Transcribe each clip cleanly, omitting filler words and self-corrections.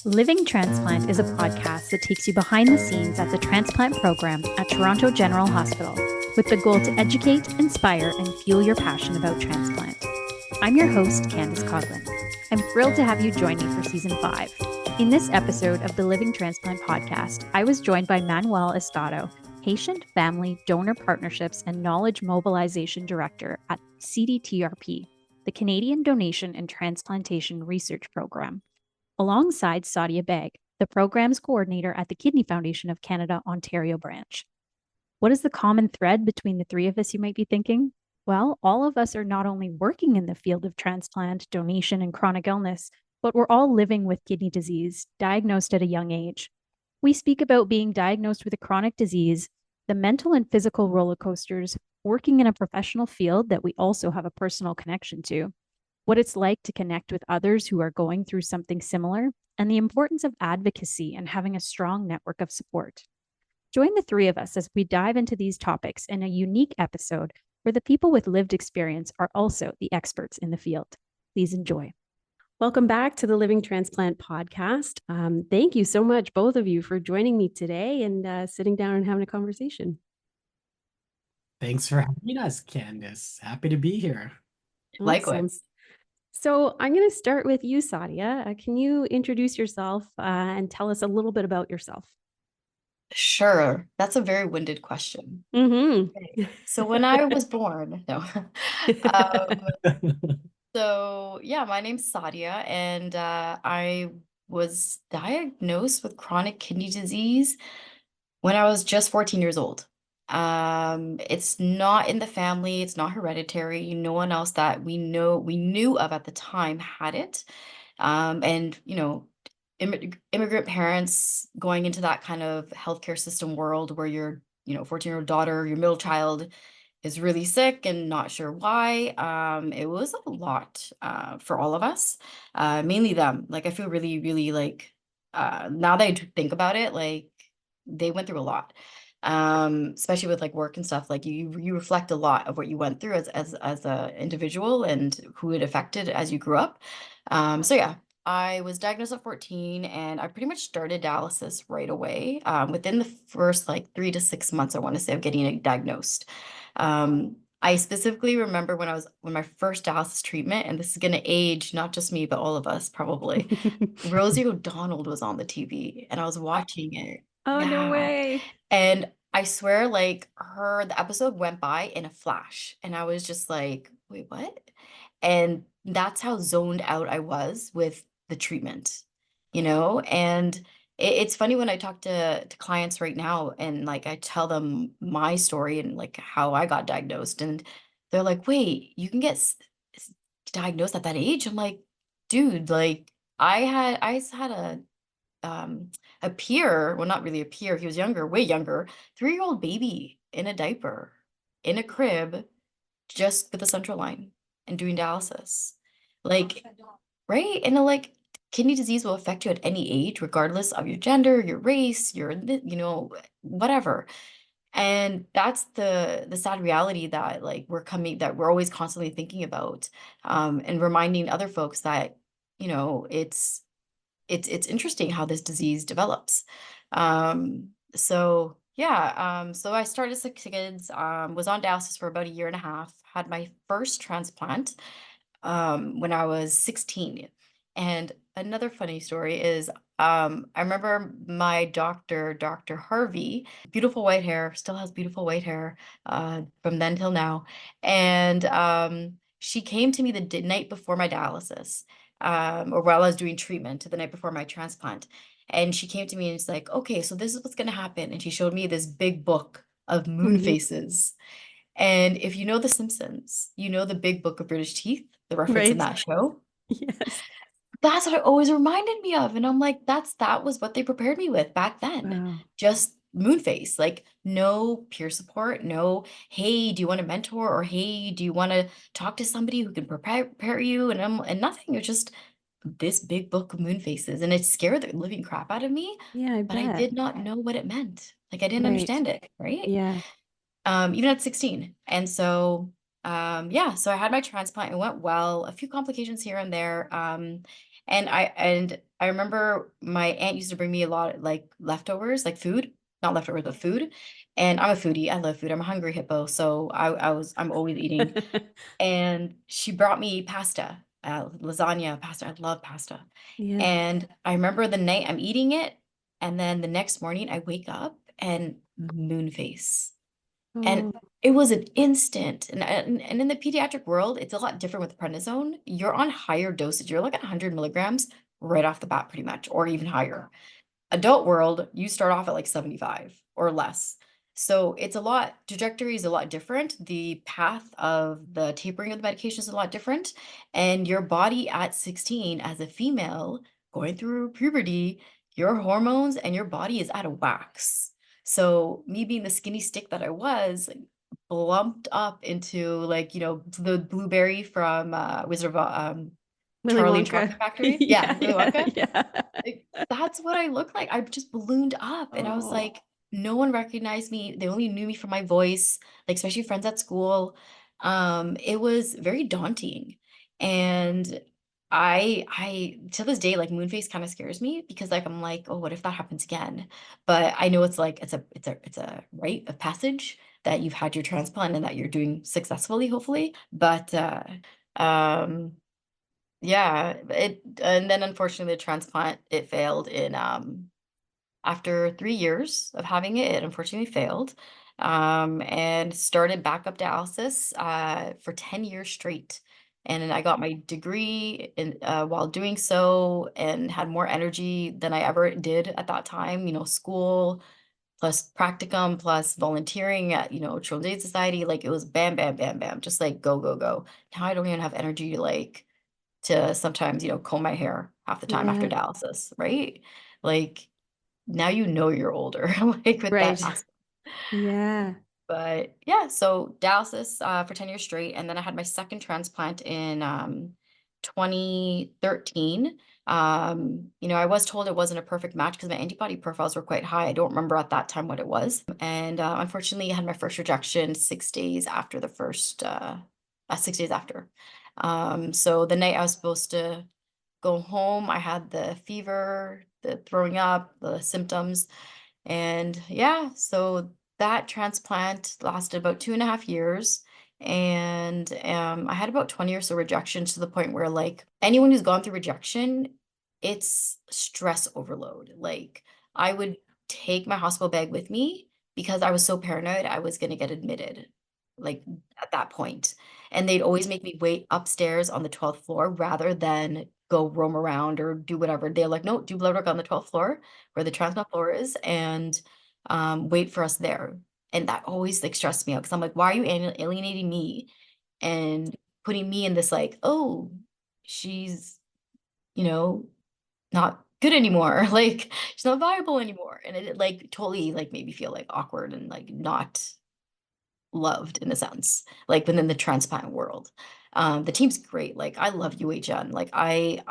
Living Transplant is a podcast that takes you behind the scenes at the transplant program at Toronto General Hospital with the goal to educate, inspire, and fuel your passion about transplant. I'm your host, Candace Coughlin. I'm thrilled to have you join me for Season 5. In this episode of the Living Transplant podcast, I was joined by Manuel Estado, Patient, Family, Donor Partnerships, and Knowledge Mobilization Director at CDTRP, the Canadian Donation and Transplantation Research Program, alongside Sadia Beg, the program's coordinator at the Kidney Foundation of Canada, Ontario branch. What is the common thread between the three of us, you might be thinking? Well, all of us are not only working in the field of transplant, donation, and chronic illness, but we're all living with kidney disease, diagnosed at a young age. We speak about being diagnosed with a chronic disease, the mental and physical roller coasters, working in a professional field that we also have a personal connection to, what it's like to connect with others who are going through something similar, and the importance of advocacy and having a strong network of support. Join the three of us as we dive into these topics in a unique episode where the people with lived experience are also the experts in the field. Please enjoy. Welcome back to the Living Transplant podcast. Thank you so much, both of you, for joining me today and sitting down and having a conversation. Thanks for having us, Candace. Happy to be here. Likewise. So I'm going to start with you, Sadia. Can you introduce yourself and tell us a little bit about yourself? Sure. That's a very winded question. Mm-hmm. Okay. So when I was born, no. So yeah, my name's Sadia, and I was diagnosed with chronic kidney disease when I was just 14 years old. It's not in the family, it's not hereditary. No one else that we knew of at the time had it. And immigrant parents going into that kind of healthcare system world where your 14-year-old daughter, your middle child, is really sick and not sure why. It was a lot for all of us, mainly them. Like, I feel really, really like now that I think about it, like they went through a lot, especially with like work and stuff. Like you reflect a lot of what you went through as a individual and who it affected as you grew up. So yeah, I was diagnosed at 14 and I pretty much started dialysis right away. Within the first like 3 to 6 months, I want to say, of getting diagnosed. I specifically remember when my first dialysis treatment, and this is going to age not just me, but all of us probably. Rosie O'Donnell was on the TV and I was watching it. Oh, no Yeah. way. And I swear, like the episode went by in a flash. And I was just like, wait, what? And that's how zoned out I was with the treatment, And it's funny when I talk to clients right now and like I tell them my story and like how I got diagnosed. And they're like, wait, you can get diagnosed at that age? I'm like, dude, like I had a peer, well, not really a peer, he was younger, way younger, 3-year-old baby in a diaper, in a crib, just with a central line and doing dialysis. Like, right? And like kidney disease will affect you at any age, regardless of your gender, your race, your, whatever. And that's the sad reality that like that we're always constantly thinking about, and reminding other folks that, it's interesting how this disease develops. So yeah, so I started 6 kids, was on dialysis for about a year and a half, had my first transplant when I was 16. And another funny story is I remember my doctor, Dr. Harvey, beautiful white hair, still has beautiful white hair from then till now. And she came to me the night before my dialysis, or while I was doing treatment the night before my transplant. And she came to me and it's like, okay, so this is what's going to happen. And she showed me this big book of moon faces. And if you know The Simpsons, you know the big book of British teeth, the reference in Right. that show. Yes. That's what it always reminded me of. And I'm like, that was what they prepared me with back then. Wow. Just moon face, like no peer support, no, hey, do you want a mentor? Or hey, do you want to talk to somebody who can prepare you? And nothing. It's just this big book of moon faces. And it scared the living crap out of me. Yeah, I But I bet. did not know what it meant. Like I didn't Right. understand it, right? Yeah. Even at 16. And so yeah, so I had my transplant. It went well, a few complications here and there. And I remember my aunt used to bring me a lot of like leftovers, like food, not leftovers, but food. And I'm a foodie. I love food. I'm a hungry hippo, so I'm always eating. And she brought me pasta, lasagna, pasta. I love pasta. Yeah. And I remember the night I'm eating it, and then the next morning I wake up and moon face. And Oh, it was an instant. And in the pediatric world, it's a lot different with prednisone. You're on higher dosage. You're like at 100 milligrams right off the bat, pretty much, or even higher. Adult world, you start off at like 75 or less. So it's a lot, trajectory is a lot different. The path of the tapering of the medication is a lot different. And your body at 16 as a female going through puberty, your hormones and your body is out of wax. So me being the skinny stick that I was, lumped up into like, the blueberry from Wizard of Willy Charlie and the Chocolate Wonka. Factory. Yeah, Yeah, Willy yeah, Wonka. yeah. That's what I look like. I just ballooned up and I was Oh, like, no one recognized me. They only knew me from my voice, like especially friends at school. It was very daunting. And I to this day, like Moonface kind of scares me because like I'm like, oh, what if that happens again? But I know it's like it's a rite of passage that you've had your transplant and that you're doing successfully, hopefully. But um yeah, and then unfortunately the transplant it failed in after 3 years of having it, it unfortunately failed. And started backup dialysis for 10 years straight. And then I got my degree in while doing so and had more energy than I ever did at that time, school plus practicum plus volunteering at, Children's Aid Society. Like it was bam, bam, bam, bam, just like go, go, go. Now I don't even have energy to sometimes, comb my hair half the time after yeah. dialysis, right? Like now you're older, like with that Right. aspect. Yeah. But yeah, so dialysis for 10 years straight. And then I had my second transplant in 2013. I was told it wasn't a perfect match because my antibody profiles were quite high. I don't remember at that time what it was. And unfortunately, I had my first rejection 6 days after the first, 6 days after. So the night I was supposed to go home, I had the fever, the throwing up, the symptoms. And yeah, so that transplant lasted about 2.5 years. And I had about 20 or so rejections to the point where, like, anyone who's gone through rejection, it's stress overload. Like, I would take my hospital bag with me because I was so paranoid I was going to get admitted, like, at that point. And they'd always make me wait upstairs on the 12th floor rather than go roam around or do whatever. They're like, no, do blood work on the 12th floor where the transplant floor is and wait for us there. And that always like stressed me out because I'm like, why are you alienating me and putting me in this like, oh, she's, you know, not good anymore. Like she's not viable anymore. And it like totally like made me feel like awkward and like not loved in a sense, like within the transplant world. The team's great. Like I love UHN. Like I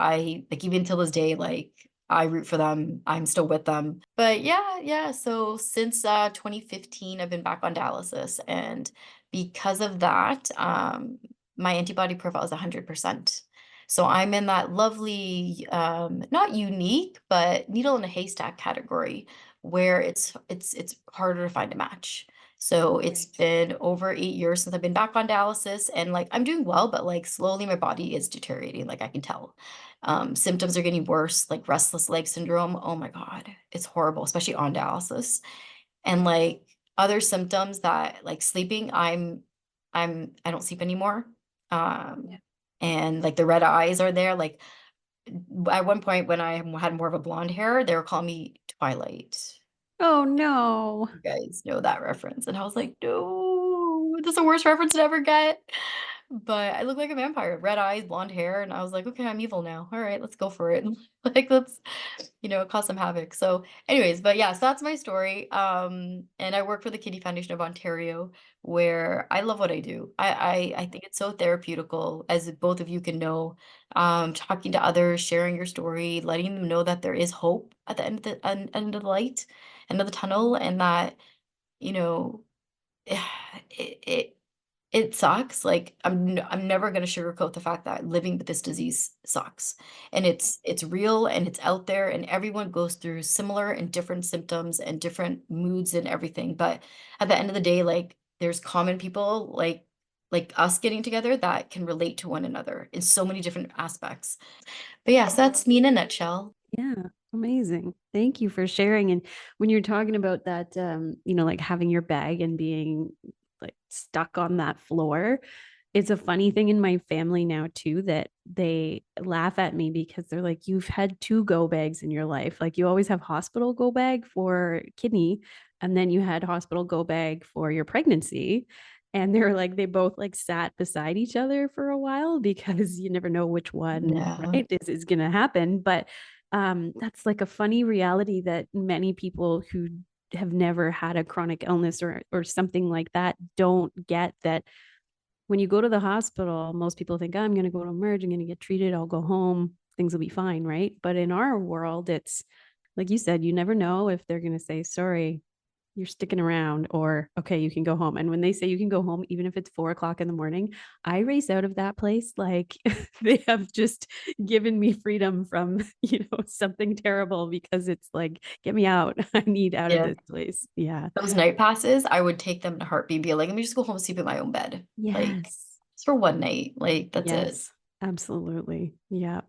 like even till this day, like I root for them. I'm still with them. But yeah, yeah. So since 2015, I've been back on dialysis. And because of that, my antibody profile is 100%. So I'm in that lovely, not unique, but needle in a haystack category where it's harder to find a match. So it's been over 8 years since I've been back on dialysis and like I'm doing well, but like slowly my body is deteriorating, like I can tell. Symptoms are getting worse, like restless leg syndrome. Oh my God, it's horrible, especially on dialysis. And like other symptoms that like sleeping, I don't sleep anymore. Yeah. And like the red eyes are there. Like at one point when I had more of a blonde hair, they were calling me Twilight. Oh no. You guys know that reference. And I was like, no, that's the worst reference to ever get. But I look like a vampire, red eyes, blonde hair. And I was like, okay, I'm evil now. All right, let's go for it. Like, let's, cause some havoc. So, anyways, but yeah, so that's my story. And I work for the Kidney Foundation of Ontario, where I love what I do. I think it's so therapeutical, as both of you can know. Talking to others, sharing your story, letting them know that there is hope at the end of the end of the light, end of the tunnel, and that, you know, it it sucks. Like I'm never going to sugarcoat the fact that living with this disease sucks. And it's real and it's out there and everyone goes through similar and different symptoms and different moods and everything. But at the end of the day, like there's common people like us getting together that can relate to one another in so many different aspects. But yes, that's me in a nutshell. Yeah, amazing. Thank you for sharing. And when you're talking about that, like having your bag and being like stuck on that floor, it's a funny thing in my family now too that they laugh at me because they're like, you've had two go bags in your life. Like you always have hospital go bag for kidney, and then you had hospital go bag for your pregnancy. And they're like, they both like sat beside each other for a while because you never know which one, Yeah. right, is going to happen. But that's like a funny reality that many people who have never had a chronic illness or something like that don't get, that when you go to the hospital, most people think, oh, I'm going to go to emerge, I'm going to get treated, I'll go home, things will be fine, right? But in our world, it's like you said, you never know if they're going to say, sorry, you're sticking around, or okay, you can go home. And when they say you can go home, even if it's 4 o'clock in the morning, I race out of that place like they have just given me freedom from, something terrible, because it's like, get me out. I need out of Yeah. this place. Yeah. Those night passes, I would take them in a heartbeat, be like, let me just go home and sleep in my own bed. Like Yes. just for one night. Like that's it. Yes. Absolutely. Yeah.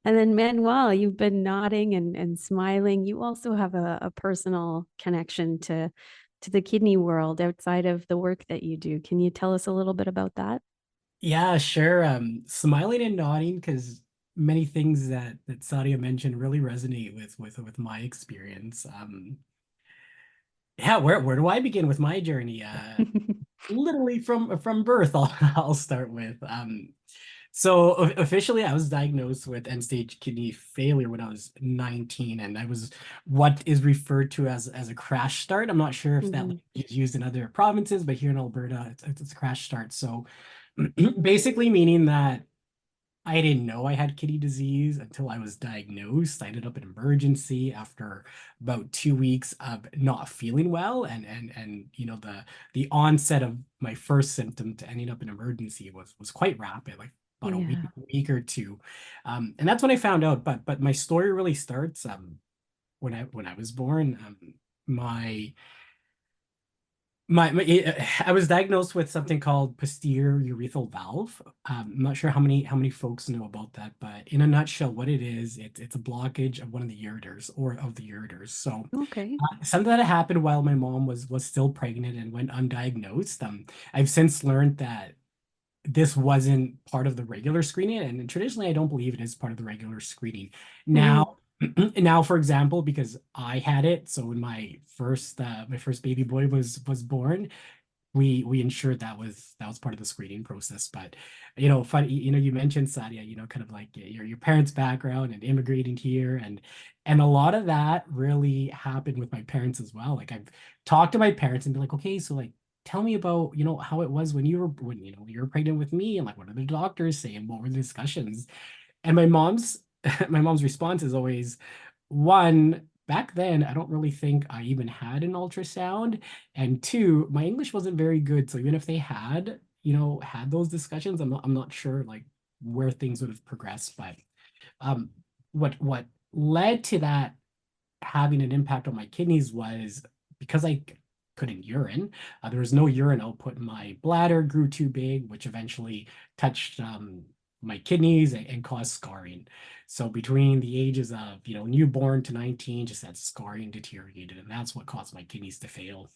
And then Manuel, you've been nodding and smiling. You also have a personal connection to the kidney world outside of the work that you do. Can you tell us a little bit about that? Yeah, sure. Smiling and nodding because many things that Sadia mentioned really resonate with my experience. Yeah, where do I begin with my journey? Literally from birth, I'll start with. So officially, I was diagnosed with end-stage kidney failure when I was 19, and I was what is referred to as a crash start. I'm not sure if that Mhm. is used in other provinces, but here in Alberta, it's a crash start. So basically meaning that I didn't know I had kidney disease until I was diagnosed. I ended up in emergency after about 2 weeks of not feeling well, and the onset of my first symptom to ending up in emergency was quite rapid, like about Yeah. a week or two, and that's when I found out. But my story really starts when I was born. My I was diagnosed with something called posterior urethral valve. I'm not sure how many folks know about that, but in a nutshell, what it is, it's a blockage of one of the ureters or of the ureters. So Okay. something that happened while my mom was still pregnant and went undiagnosed. I've since learned that this wasn't part of the regular screening, and traditionally I don't believe it is part of the regular screening. Mhm. Now, now, for example, because I had it, so when my first baby boy was born, we ensured that was part of the screening process. But funny, you mentioned Sadia, kind of like your parents' background and immigrating here, and a lot of that really happened with my parents as well. Like I've talked to my parents and be like, okay, so like tell me about how it was when you were pregnant with me, and like what did the doctors say and what were the discussions. And my mom's my mom's response is always, one, back then, I don't really think I even had an ultrasound. And two, my English wasn't very good. So even if they had those discussions, I'm not sure like where things would have progressed. But um what led to that having an impact on my kidneys was because I couldn't urine. There was no urine output in my bladder, grew too big, which eventually touched my kidneys and caused scarring. So between the ages of newborn to 19, just that scarring deteriorated, and that's what caused my kidneys to fail.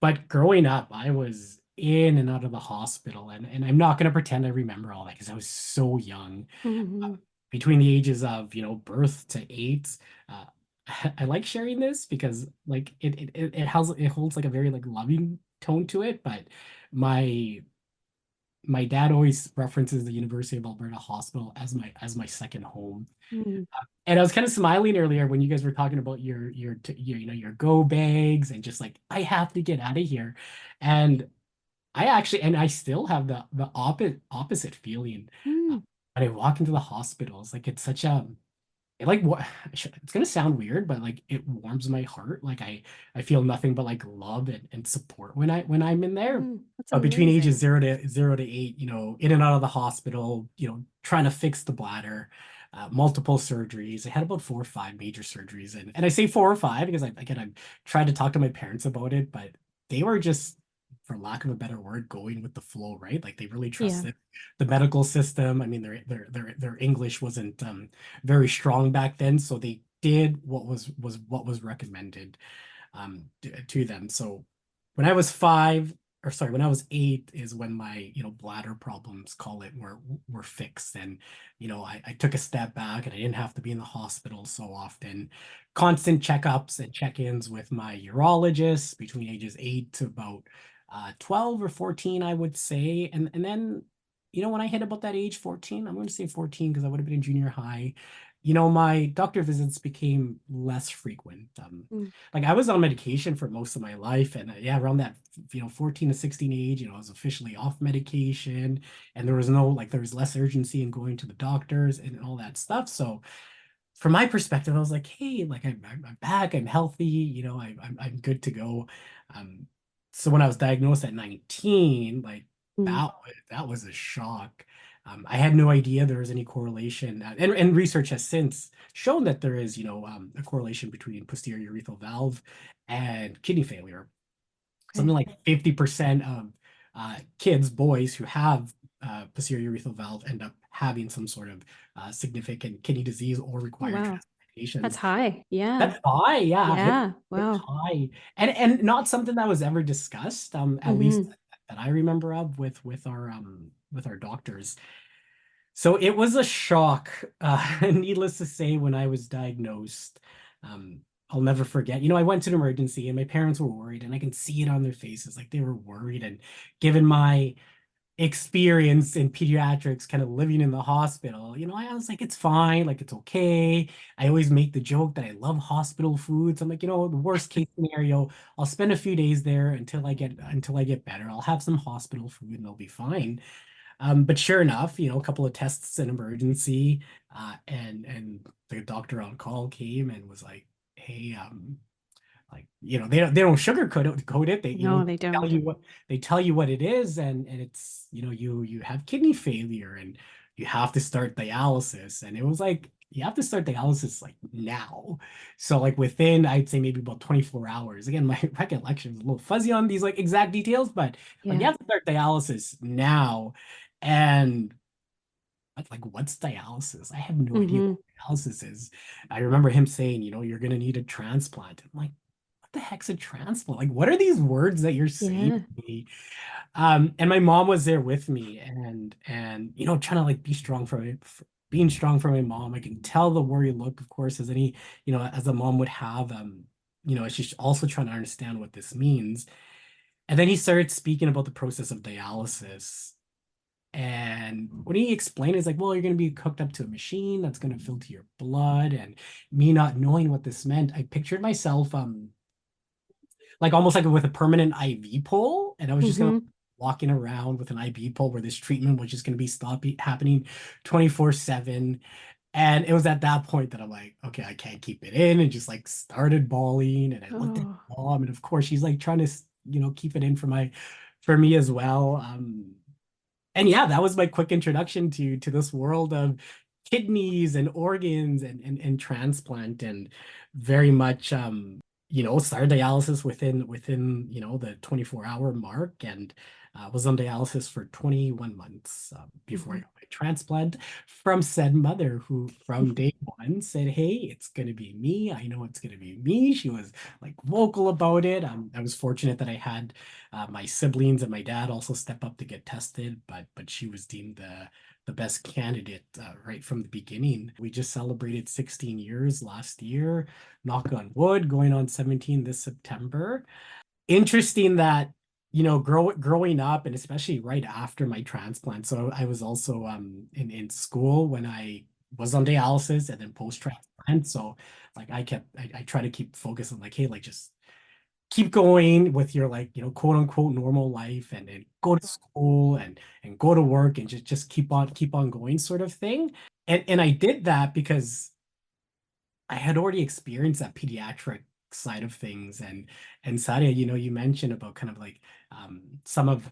But growing up, I was in and out of the hospital, and I'm not going to pretend I remember all that because I was so young. Mhm. Between the ages of birth to 8, uh, I like sharing this because like it holds like a very like loving tone to it. But my my dad always references the University of Alberta Hospital as my second home. Mhm. And I was kind of smiling earlier when you guys were talking about your go bags and just like I have to get out of here. And I still have the opposite feeling Mm. when I walk into the hospitals. Like it's such a it like what it's gonna sound weird, but like it warms my heart. Like I feel nothing but like love and support when I'm in there. That's Between ages amazing. 0 to 8, in and out of the hospital, trying to fix the bladder, multiple surgeries. I had about 4 or 5 major surgeries, and I say 4 or 5 because I've tried to talk to my parents about it, but they were just, for lack of a better word, going with the flow, right? Like they really Yeah. trusted the medical system. I mean, their English wasn't very strong back then, so they did what was recommended to them. So when I was 5, or sorry, when I was 8 is when my, bladder problems, call it, were fixed. And, I took a step back and I didn't have to be in the hospital so often. Constant checkups and check-ins with my urologist between ages 8 to about 12 or 14, I would say. And then, when I hit about that age 14, I'm going to say 14 because I would have been in junior high, my doctor visits became less frequent. Mm. Like I was on medication for most of my life, and yeah, around that 14 to 16 age, I was officially off medication, and there was less urgency in going to the doctors and all that stuff. So from my perspective, I was like, hey, like I'm back, I'm healthy, I'm good to go. Um, so when I was diagnosed at 19, like Mm. that was a shock. I had no idea there was any correlation, and research has since shown that there is, a correlation between posterior urethral valve and kidney failure. Okay. Something like 50% of kids, boys who have posterior urethral valve end up having some sort of significant kidney disease or Oh, require wow. That's transplantation. high. Yeah. That's high, yeah, Yeah. it's Wow. high, and not something that was ever discussed, at least Hmm. that I remember of with our doctors. So it was a shock, needless to say, when I was diagnosed. Um, I'll never forget. I went to an emergency and my parents were worried, and I can see it on their faces, like they were worried. And given my experience in pediatrics, kind of living in the hospital, I was like, it's fine, like it's okay. I always make the joke that I love hospital foods. I'm like, the worst case scenario, I'll spend a few days there until I get better. I'll have some hospital food and I'll be fine. But sure enough, a couple of tests in emergency, and the doctor on call came and was like, "Hey, like they don't sugarcoat it. They No, they tell don't. you what it is, and it's you have kidney failure and you have to start dialysis." And it was like, you have to start dialysis like now. So like within, I'd say, maybe about 24 hours. Again, my recollection is a little fuzzy on these like exact details, but like you Yeah. have to start dialysis now. And like, what's dialysis? I have no idea Hmm. what dialysis is. I remember him saying, you're gonna need a transplant. I'm like, what the heck's a transplant? Like, what are these words that you're saying Yeah. to me? And my mom was there with me, and trying to like be strong being strong for my mom. I can tell the worried look, of course, as a mom would have. She's also trying to understand what this means. And then he started speaking about the process of dialysis. And when he explained, it's like, well, you're going to be hooked up to a machine that's going to filter your blood. And me not knowing what this meant, I pictured myself, like almost like with a permanent IV pole. And I was just going to Hmm. walking around with an IV pole where this treatment was just going to be happening 24/7. And it was at that point that I'm like, okay, I can't keep it in, and just like started bawling. And I looked at Oh. mom, and of course she's like trying to, keep it in for me as well. And yeah, that was my quick introduction to this world of kidneys and organs and transplant, and very much started dialysis within the 24-hour mark, and was on dialysis for 21 months before I Hmm. got my transplant from said mother, who from day one said, hey, it's gonna be me. I know it's gonna be me. She was like vocal about it. I was fortunate that I had my siblings and my dad also step up to get tested, but she was deemed the best candidate right from the beginning. We just celebrated 16 years last year, knock on wood, going on 17 this September. Interesting that growing up, and especially right after my transplant. So I was also in school when I was on dialysis, and then post transplant. So like I try to keep focus on like, hey, like just keep going with your like quote unquote normal life, and go to school and go to work, and just keep on going, sort of thing. And I did that because I had already experienced that pediatric side of things. And Sadia, you mentioned about kind of like some of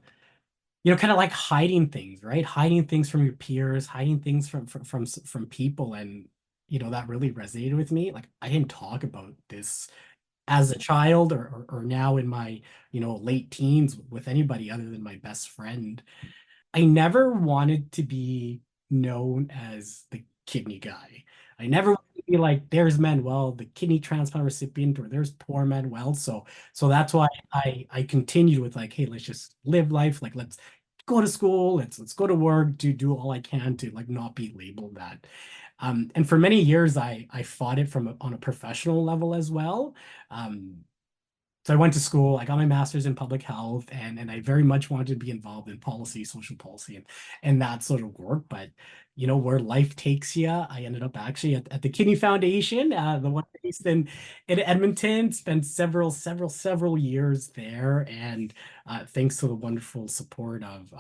kind of like hiding things, right? Hiding things from your peers, hiding things from people. And that really resonated with me. Like, I didn't talk about this as a child or now in my late teens with anybody other than my best friend. I never wanted to be known as the kidney guy. I never wanted to be like, there's Manuel, the kidney transplant recipient, or there's poor Manuel. So that's why I continued with like, hey, let's just live life. Like, let's go to school, let's go to work, do all I can to like not be labeled that. And for many years I fought it on a professional level as well. Um, so I went to school, I got my master's in public health, and I very much wanted to be involved in policy, social policy, and that sort of work. But where life takes you, I ended up actually at the Kidney Foundation, the one based in Edmonton, spent several years there. And thanks to the wonderful support of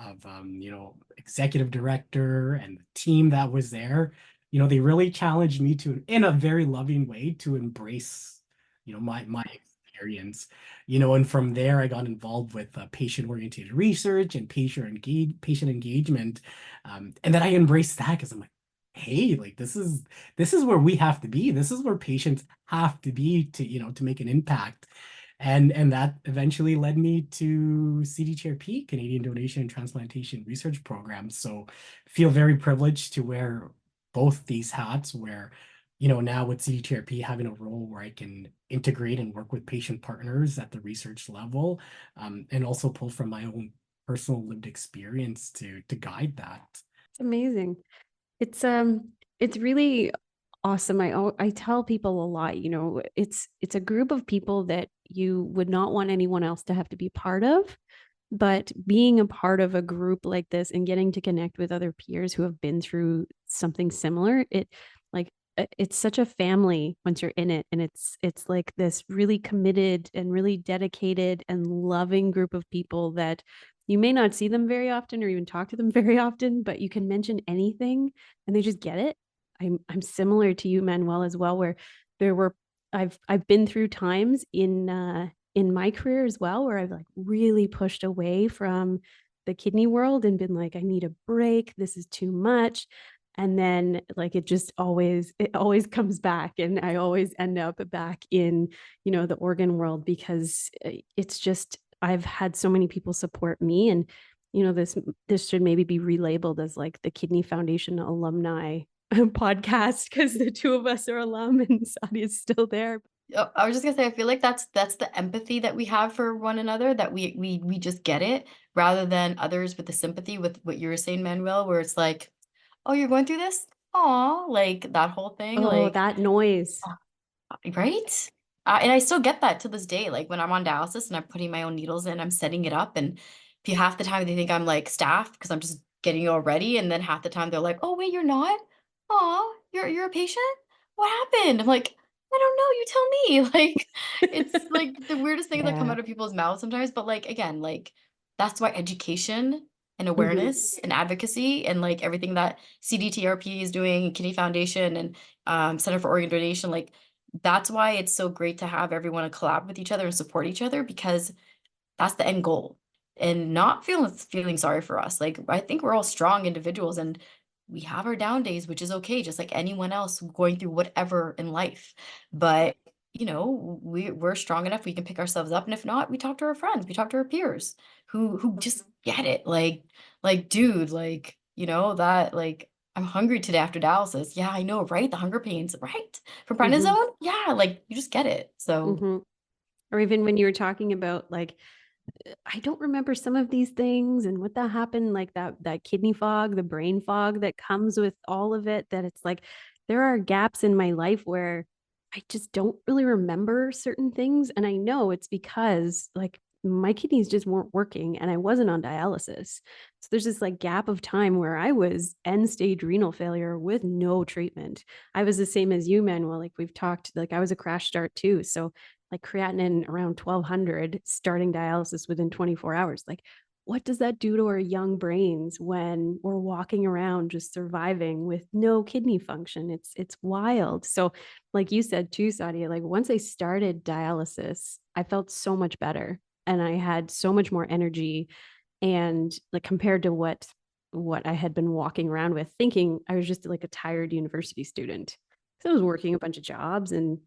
executive director and the team that was there, they really challenged me to, in a very loving way, to embrace my experience. And from there I got involved with patient-oriented research and patient engagement. And then I embraced that because I'm like, hey, like this is where we have to be. This is where patients have to be to make an impact. And that eventually led me to CDTRP, Canadian Donation and Transplantation Research Program. So feel very privileged to wear both these hats, where now with CDTRP having a role where I can integrate and work with patient partners at the research level, and also pull from my own personal lived experience to guide that. It's amazing. It's really awesome. I tell people a lot, it's a group of people that you would not want anyone else to have to be part of. But being a part of a group like this and getting to connect with other peers who have been through something similar, it's such a family once you're in it. And it's like this really committed and really dedicated and loving group of people that you may not see them very often or even talk to them very often, but you can mention anything and they just get it. I'm similar to you, Manuel, as well, where there were I've been through times in my career as well, where I've like really pushed away from the kidney world and been like, I need a break. This is too much. And then like it always comes back, and I always end up back in, the organ world, because it's just, I've had so many people support me. And, this should maybe be relabeled as like the Kidney Foundation alumni podcast, because the two of us are alum and Sadia is still there. I was just gonna say, I feel like that's the empathy that we have for one another, that we just get it, rather than others with the sympathy with what you were saying, Manuel, where it's like, oh, you're going through this? Aw, like that whole thing, Oh, like, that noise. right? And I still get that to this day. Like when I'm on dialysis and I'm putting my own needles in, I'm setting it up, and half the time they think I'm like staff because I'm just getting it all ready, and then half the time they're like, "Oh wait, you're not? Aw, you're a patient? What happened?" I'm like, "I don't know. You tell me." Like it's like the weirdest things that come Yeah. out of people's mouths sometimes. But like again, like that's why education and Mhm. awareness and advocacy and like everything that CDTRP is doing, Kidney Foundation and Center for Organ Donation, like that's why it's so great to have everyone collab with each other and support each other, because that's the end goal. And not feeling sorry for us. Like I think we're all strong individuals, and we have our down days, which is okay, just like anyone else going through whatever in life. But we're strong enough, we can pick ourselves up. And if not, we talk to our friends, we talk to our peers who just get it. Like, dude, like, that like I'm hungry today after dialysis. Yeah, I know, right? The hunger pains, right? For Mhm. prednisone? Yeah, like you just get it. So Mhm. Or even when you were talking about like, I don't remember some of these things and what that happened, like that kidney fog, the brain fog that comes with all of it, that it's like there are gaps in my life where I just don't really remember certain things. And I know it's because like my kidneys just weren't working and I wasn't on dialysis. So there's this like gap of time where I was end stage renal failure with no treatment. I was the same as you, Manuel. Like we've talked, like I was a crash start too. So like creatinine around 1200, starting dialysis within 24 hours. Like what does that do to our young brains when we're walking around just surviving with no kidney function? It's wild. So like you said too, Sadia, like once I started dialysis, I felt so much better and I had so much more energy, and like compared to what I had been walking around with, thinking I was just like a tired university student. So I was working a bunch of jobs, and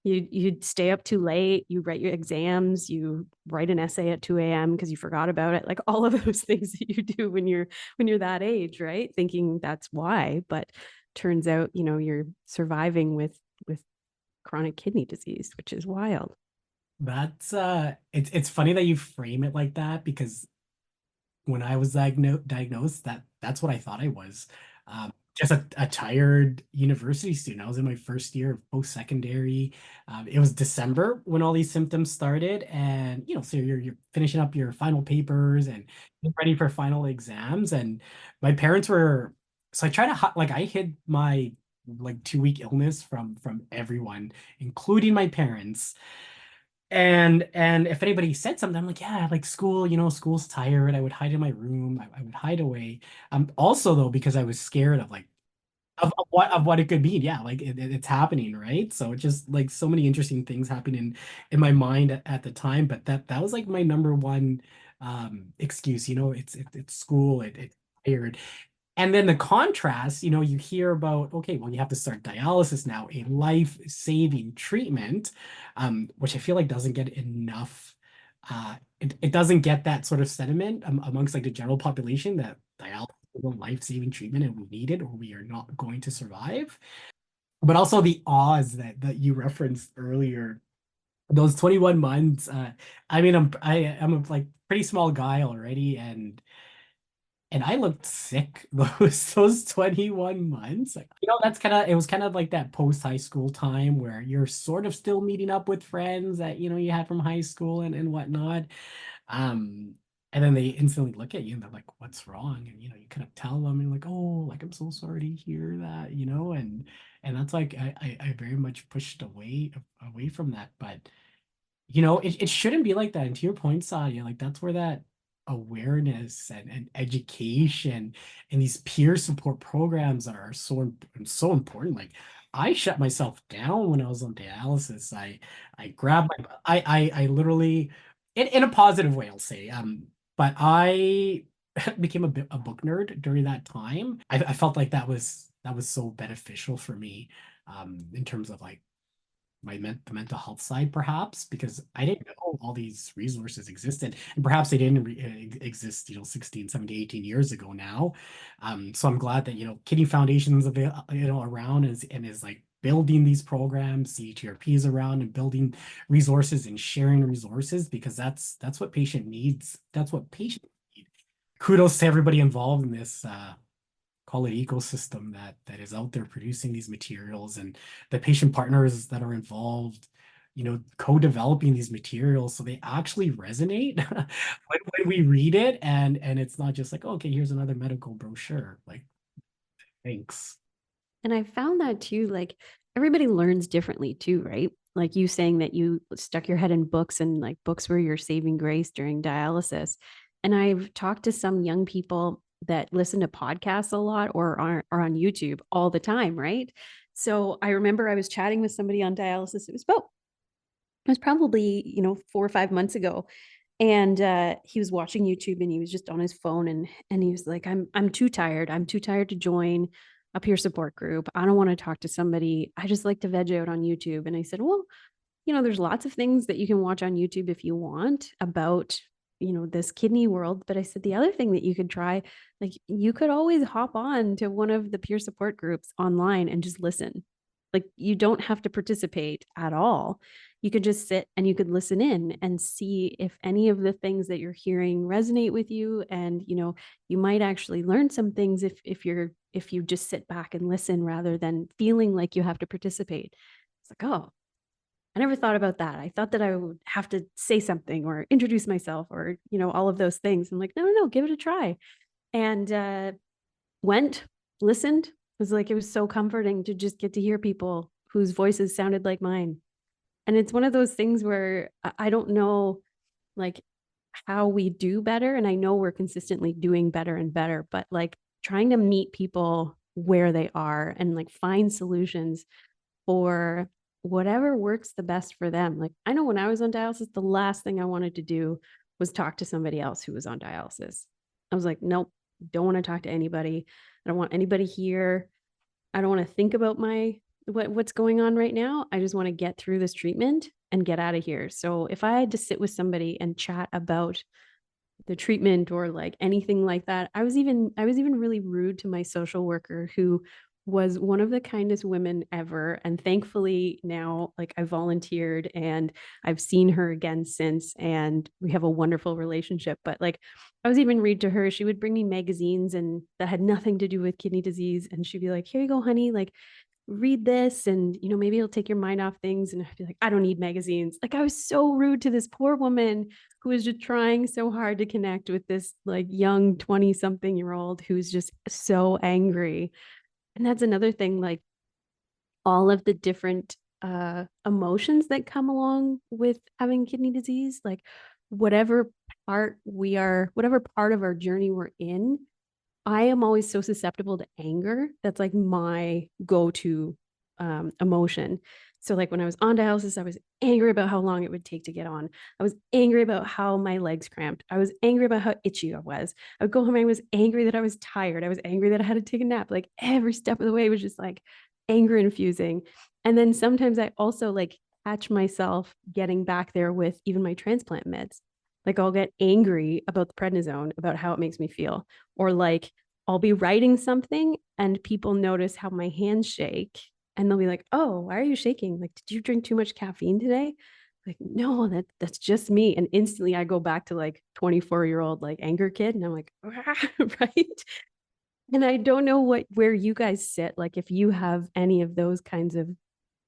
you'd stay up too late, you write your exams, you write an essay at 2 a.m. because you forgot about it, like all of those things that you do when you're that age, right? Thinking that's why, but turns out, you're surviving with chronic kidney disease, which is wild. That's it's funny that you frame it like that, because when I was diagnosed, that's what I thought I was. Just a tired university student. I was in my first year of post-secondary. It was December when all these symptoms started, and so you're finishing up your final papers and getting ready for final exams. And my parents were, so I try to like I hid my like 2 week illness from everyone, including my parents. And if anybody said something, I'm like, yeah, like school, school's tired. I would hide in my room. I would hide away. Also though, because I was scared of like of what it could mean. Yeah, like it's happening, right? So it's just like so many interesting things happening in my mind at the time. But that was like my number one excuse. It's school. It's tired. And then the contrast, you hear about, okay, well, you have to start dialysis now, a life-saving treatment, which I feel like doesn't get enough, it doesn't get that sort of sentiment amongst like the general population that dialysis is a life-saving treatment and we need it or we are not going to survive. But also the odds that you referenced earlier, those 21 months, I mean, I'm a like pretty small guy already, and I looked sick those 21 months. Like, that's it was kind of like that post high school time where you're sort of still meeting up with friends that, you had from high school and whatnot. Um, and then they instantly look at you and they're like, what's wrong? And, you kind of tell them and like, oh, like, I'm so sorry to hear that, and that's like, I very much pushed away from that. But it shouldn't be like that. And to your point, Sadia, like that's where that awareness and education and these peer support programs are so important. Like I shut myself down when I was on dialysis. I grabbed I literally in a positive way, I'll say. But I became a book nerd during that time. I felt like that was so beneficial for me, in terms of like the mental health side, perhaps because I didn't know all these resources existed, and perhaps they didn't exist 16, 17, 18 years ago now. So I'm glad that Kidney Foundation's around, and is like building these programs, CHRPs around, and building resources and sharing resources, because that's what patient needs. That's what patients need. Kudos to everybody involved in this, call it ecosystem, that is out there producing these materials, and the patient partners that are involved, co-developing these materials so they actually resonate when we read it, and it's not just like, okay, here's another medical brochure. Like, thanks. And I found that too, like everybody learns differently too, right? Like you saying that you stuck your head in books, and like books were your saving grace during dialysis. And I've talked to some young people that listen to podcasts a lot or are on YouTube all the time, right? So I remember I was chatting with somebody on dialysis. It was probably, 4 or 5 months ago. And he was watching YouTube and he was just on his phone, and he was like, I'm too tired. I'm too tired to join a peer support group. I don't want to talk to somebody. I just like to veg out on YouTube. And I said, well, there's lots of things that you can watch on YouTube if you want about, this kidney world. But I said, the other thing that you could try, like you could always hop on to one of the peer support groups online and just listen. Like you don't have to participate at all. You could just sit and you could listen in and see if any of the things that you're hearing resonate with you. And, you might actually learn some things if you just sit back and listen rather than feeling like you have to participate. It's like, oh, I never thought about that. I thought that I would have to say something or introduce myself or, all of those things. I'm like, no, give it a try. And went, listened. It was like, it was so comforting to just get to hear people whose voices sounded like mine. And it's one of those things where I don't know, like, how we do better. And I know we're consistently doing better and better, but like trying to meet people where they are and like find solutions for whatever works the best for them. Like I know when I was on dialysis, the last thing I wanted to do was talk to somebody else who was on dialysis. I was like, nope, don't want to talk to anybody. I don't want anybody here. I don't want to think about what's going on right now. I just want to get through this treatment and get out of here. So if I had to sit with somebody and chat about the treatment or like anything like that, I was even really rude to my social worker, who was one of the kindest women ever. And thankfully now, like, I volunteered and I've seen her again since, and we have a wonderful relationship. But like, I was even rude to her. She would bring me magazines and that had nothing to do with kidney disease, and she'd be like, here you go, honey, like, read this, and maybe it'll take your mind off things. And I'd be like, I don't need magazines. Like, I was so rude to this poor woman who was just trying so hard to connect with this like young 20 something year old who's just so angry. And that's another thing, like, all of the different emotions that come along with having kidney disease, like whatever whatever part of our journey we're in, I am always so susceptible to anger. That's like my go-to emotion. So like when I was on dialysis, I was angry about how long it would take to get on. I was angry about how my legs cramped. I was angry about how itchy I was. I would go home, I was angry that I was tired. I was angry that I had to take a nap. Like every step of the way was just like anger infusing. And then sometimes I also like catch myself getting back there with even my transplant meds. Like I'll get angry about the prednisone, about how it makes me feel. Or like I'll be writing something and people notice how my hands shake, and they'll be like, "Oh, why are you shaking? Like, did you drink too much caffeine today?" Like, no, that's just me. And instantly I go back to like 24-year-old like anger kid, and I'm like, ah, right. And I don't know where you guys sit, like if you have any of those kinds of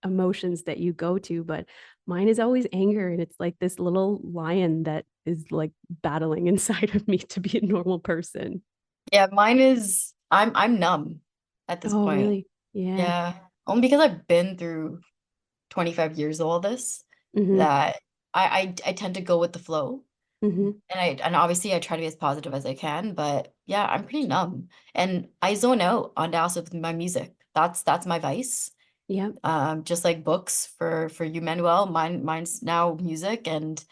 emotions that you go to, but mine is always anger, and it's like this little lion that is like battling inside of me to be a normal person. Yeah, mine is I'm numb at this Oh, point. really? Yeah. Yeah. Only because I've been through 25 years of all this, Mm-hmm. that I tend to go with the flow. Mm-hmm. And obviously I try to be as positive as I can, but yeah, I'm pretty numb. And I zone out on dialysis with my music. That's my vice. Yeah. Just like books for you, Manuel. Mine's now music, and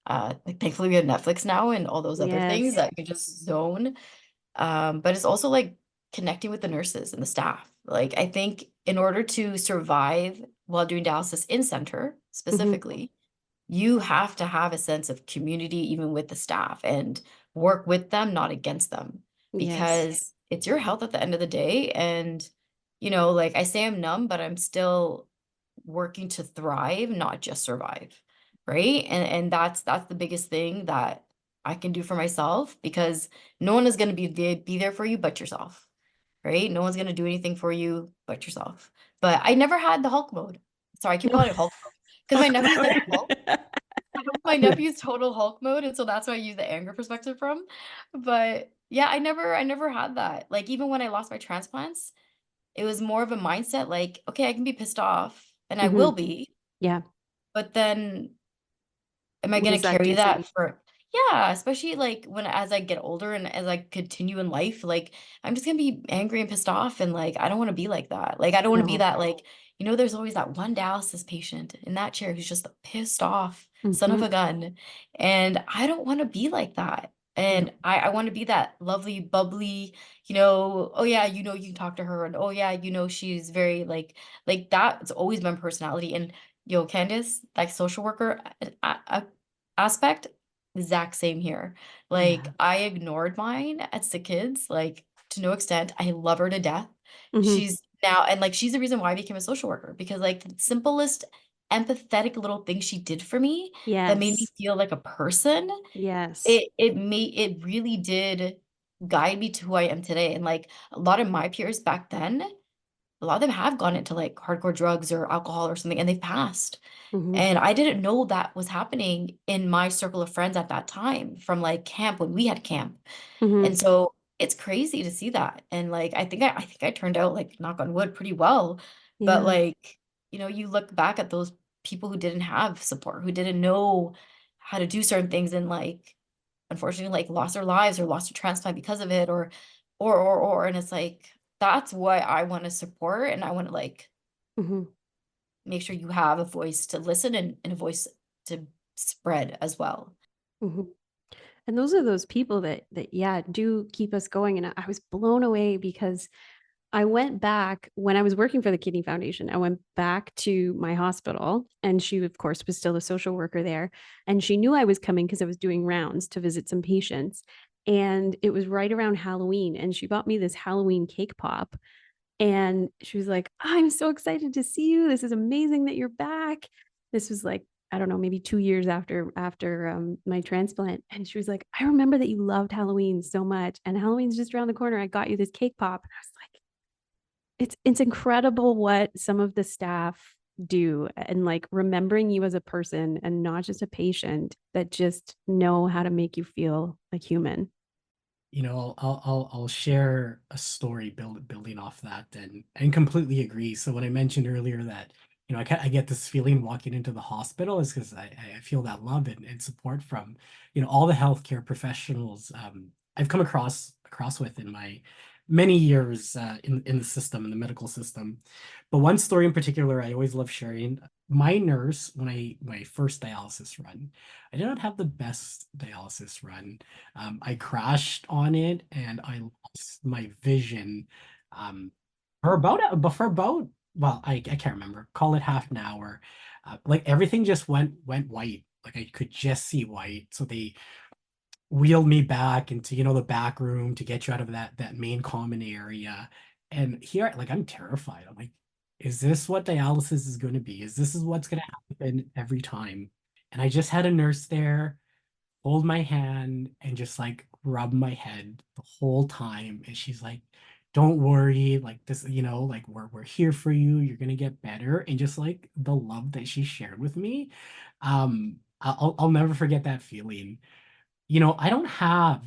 like thankfully we have Netflix now and all those other things Yes. that you can just zone. But it's also like connecting with the nurses and the staff. Like I think in order to survive while doing dialysis in center Mm-hmm. specifically, you have to have a sense of community even with the staff, and work with them, not against them, Yes. because it's your health at the end of the day. And like I say I'm numb, but I'm still working to thrive, not just survive, right? And that's the biggest thing that I can do for myself, because no one is going to be there for you but yourself, right? No one's going to do anything for you but yourself. But I never had the Hulk mode. Sorry, I keep No. calling it Hulk mode because my nephew's like Hulk. My nephew's total Hulk mode, and so that's what I use the anger perspective from. But yeah, I never had that. Like even when I lost my transplants, it was more of a mindset like, okay, I can be pissed off, and I will Mm-hmm. be, Yeah. but then am I What gonna does that carry do for that me? for, yeah, especially like when as I get older and as I continue in life, like I'm just gonna be angry and pissed off, and like I don't want to be like that. Like I don't want to be No. that, like, there's always that one dialysis patient in that chair who's just a pissed off son Mm-hmm. of a gun. And I don't want to be like that. No. And I want to be that lovely, bubbly, oh yeah, you can talk to her, and oh yeah, she's very like that's always been personality. And Candace, like social worker, aspect, exact same here. Like Yeah. I ignored mine as the kids, like to no extent. I love her to death. Mm-hmm. She's now, and like she's the reason why I became a social worker, because like the simplest empathetic little thing she did for me that made me Yes. feel like a person, Yes. it really did guide me to who I am today. And like a lot of my peers back then, a lot of them have gone into like hardcore drugs or alcohol or something, and they've passed. Mm-hmm. And I didn't know that was happening in my circle of friends at that time, from like camp, when we had camp. Mm-hmm. And so it's crazy to see that. And like I think I turned out, like, knock on wood, pretty well. But Yeah. like, you look back at those people who didn't have support, who didn't know how to do certain things, and like unfortunately like lost their lives or lost a transplant because of it, or and it's like that's what I want to support, and I want to like Mhm. make sure you have a voice to listen and a voice to spread as well. Mhm. And those are those people that yeah, do keep us going. And I was blown away because I went back when I was working for the Kidney Foundation. I went back to my hospital, and she, of course, was still a social worker there. And she knew I was coming because I was doing rounds to visit some patients. And it was right around Halloween. And she bought me this Halloween cake pop. And she was like, I'm so excited to see you. This is amazing that you're back. This was like, I don't know, maybe 2 years after my transplant. And she was like, I remember that you loved Halloween so much. And Halloween's just around the corner. I got you this cake pop. And I was like, it's incredible what some of the staff do, and like remembering you as a person and not just a patient, that just know how to make you feel like human. I'll share a story building off that, and completely agree. So when I mentioned earlier that, I get this feeling walking into the hospital is because I feel that love and support from, all the healthcare professionals I've come across with in my many years in the system, in the medical system. But one story in particular I always love sharing. My nurse, when my first dialysis run, I did not have the best dialysis run. I crashed on it and I lost my vision for about, well, I can't remember, call it half an hour. Like everything just went white. Like I could just see white. So they wheeled me back into, the back room to get you out of that main common area. And here, like I'm terrified. I'm like, is this what dialysis is going to be? Is what's going to happen every time? And I just had a nurse there hold my hand and just like rub my head the whole time. And she's like, don't worry, like this, like we're here for you. You're gonna get better. And just like the love that she shared with me, I'll never forget that feeling. I don't have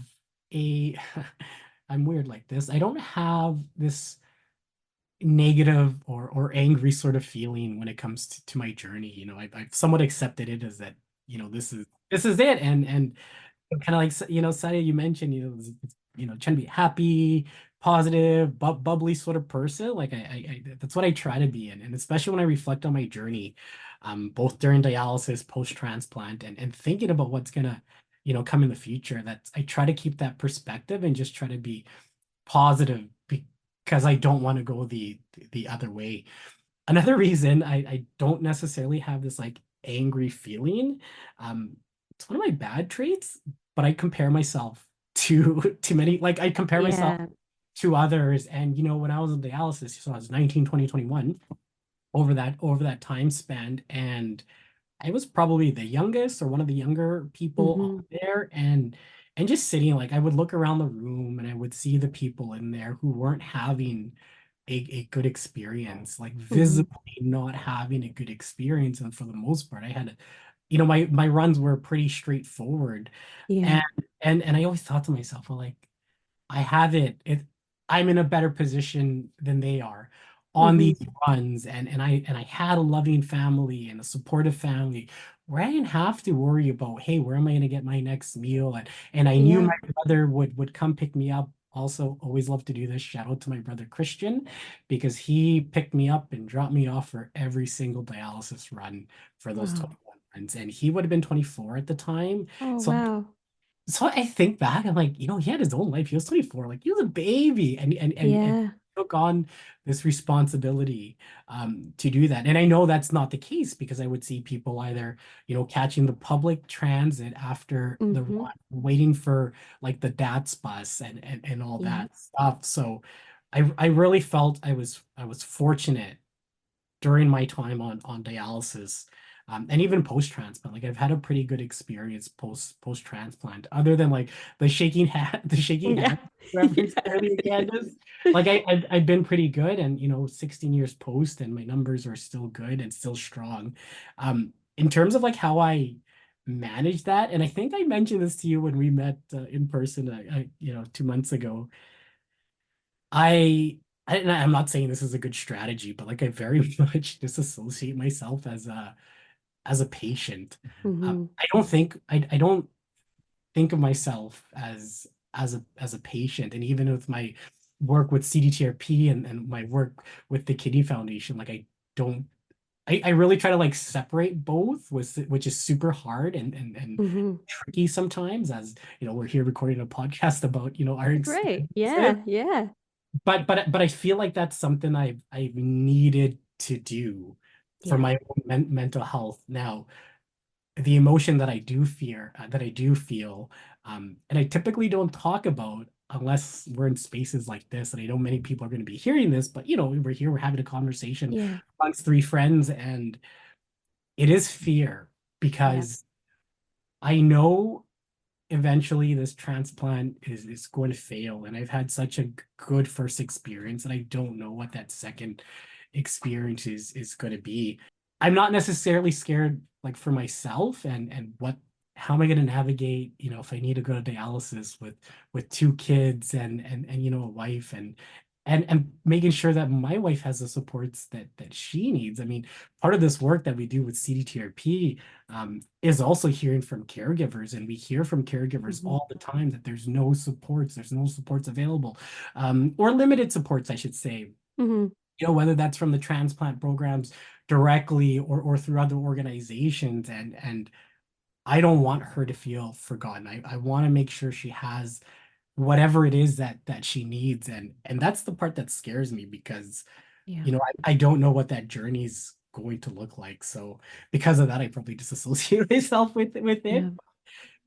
a I'm weird like this. I don't have this negative or angry sort of feeling when it comes to my journey. I've somewhat accepted it as that, this is it. And kind of like, Sadia, you mentioned, trying to be happy, positive, bubbly sort of person. Like that's what I try to be in. And especially when I reflect on my journey, both during dialysis, post-transplant, and thinking about what's gonna, come in the future, that I try to keep that perspective and just try to be positive because I don't want to go the other way. Another reason I don't necessarily have this like angry feeling, it's one of my bad traits, but I compare myself to many, like I compare myself Yeah. to others. And when I was in dialysis, so I was 19, 20, 21, over that time span, and I was probably the youngest or one of the younger people Hmm. on there. And just sitting, like I would look around the room and I would see the people in there who weren't having a good experience, like Hmm. visibly not having a good experience. And for the most part, I had my runs were pretty straightforward. And Yeah. and I always thought to myself, well, like I have I'm in a better position than they are on Hmm. these runs. And I had a loving family and a supportive family where I didn't have to worry about, hey, where am I going to get my next meal? And I knew Yeah. my brother would come pick me up. Also, always love to do this. Shout out to my brother Christian, because he picked me up and dropped me off for every single dialysis run for those Wow. 21 runs. And he would have been 24 at the time. Oh, So wow. so I think back, I'm like, he had his own life. He was 24, like he was a baby, and Yeah. took on this responsibility to do that. And I know that's not the case, because I would see people either, catching the public transit after the Hmm. run, waiting for like the DATS bus and all Yeah. that stuff. So I really felt I was fortunate during my time on dialysis, and even post transplant. Like I've had a pretty good experience post transplant, other than like the shaking Yeah. hand reference earlier, Candace. Like I've been pretty good, and 16 years post, and my numbers are still good and still strong. In terms of like how I manage that, and I think I mentioned this to you when we met in person, 2 months ago. I'm not saying this is a good strategy, but like I very much disassociate myself as a patient. Hmm. I don't think I don't think of myself as a patient, and even with my work with CDTRP and my work with the Kidney Foundation, like don't I really try to like separate both, which is super hard and Mhm. tricky sometimes, as you know, we're here recording a podcast about, you know, our Great. experiences. Yeah. Yeah. But I feel like that's something I've needed to do for Yeah. my own mental health. Now, the emotion that I do feel, and I typically don't talk about unless we're in spaces like this, and I know many people are going to be hearing this, but you know, we're here, we're having a conversation Yeah. amongst three friends, and it is fear, Yeah. because I know eventually this transplant is going to fail, and I've had such a good first experience, and I don't know what that second experience is going to be. I'm not necessarily scared like for myself, and what how am I going to navigate, you know, if I need to go to dialysis with two kids and you know, a wife, and making sure that my wife has the supports that she needs. I mean, part of this work that we do with CDTRP, is also hearing from caregivers, and we hear from caregivers Mhm. all the time that there's no supports available, or limited supports, I should say. Mhm. You know, whether that's from the transplant programs directly or through other organizations, and I don't want her to feel forgotten. I want to make sure she has whatever it is that she needs, and that's the part that scares me, because Yeah. you know, I don't know what that journey's going to look like. So because of that, I probably disassociate myself with it. Yeah.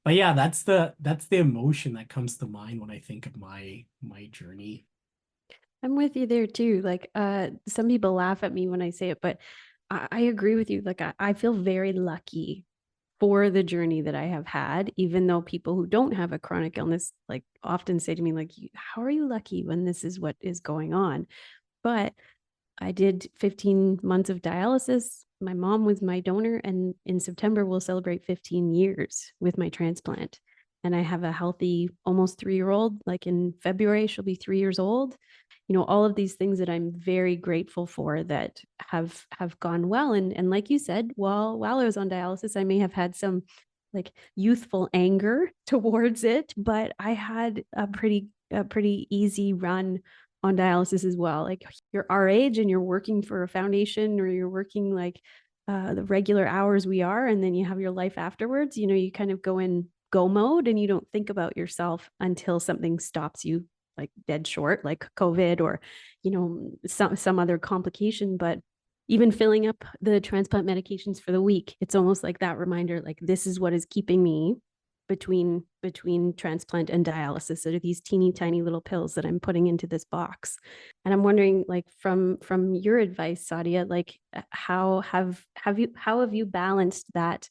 But yeah, that's the emotion that comes to mind when I think of my journey. I'm with you there too. Like, some people laugh at me when I say it, but I agree with you. Like, I feel very lucky for the journey that I have had, even though people who don't have a chronic illness like often say to me, like, how are you lucky when this is what is going on? But I did 15 months of dialysis. My mom was my donor, and in September, we'll celebrate 15 years with my transplant. And I have a healthy, almost 3-year-old. Like in February, she'll be 3 years old. You know, all of these things that I'm very grateful for that have gone well. And like you said, while I was on dialysis, I may have had some like youthful anger towards it, but I had a pretty easy run on dialysis as well. Like you're our age and you're working for a foundation, or you're working like the regular hours we are, and then you have your life afterwards. You know, you kind of go in go mode and you don't think about yourself until something stops you like dead short, like COVID or, you know, some other complication. But even filling up the transplant medications for the week, it's almost like that reminder, like this is what is keeping me between transplant and dialysis. So these teeny tiny little pills that I'm putting into this box. And I'm wondering, like, from your advice, Sadia, like how have you balanced that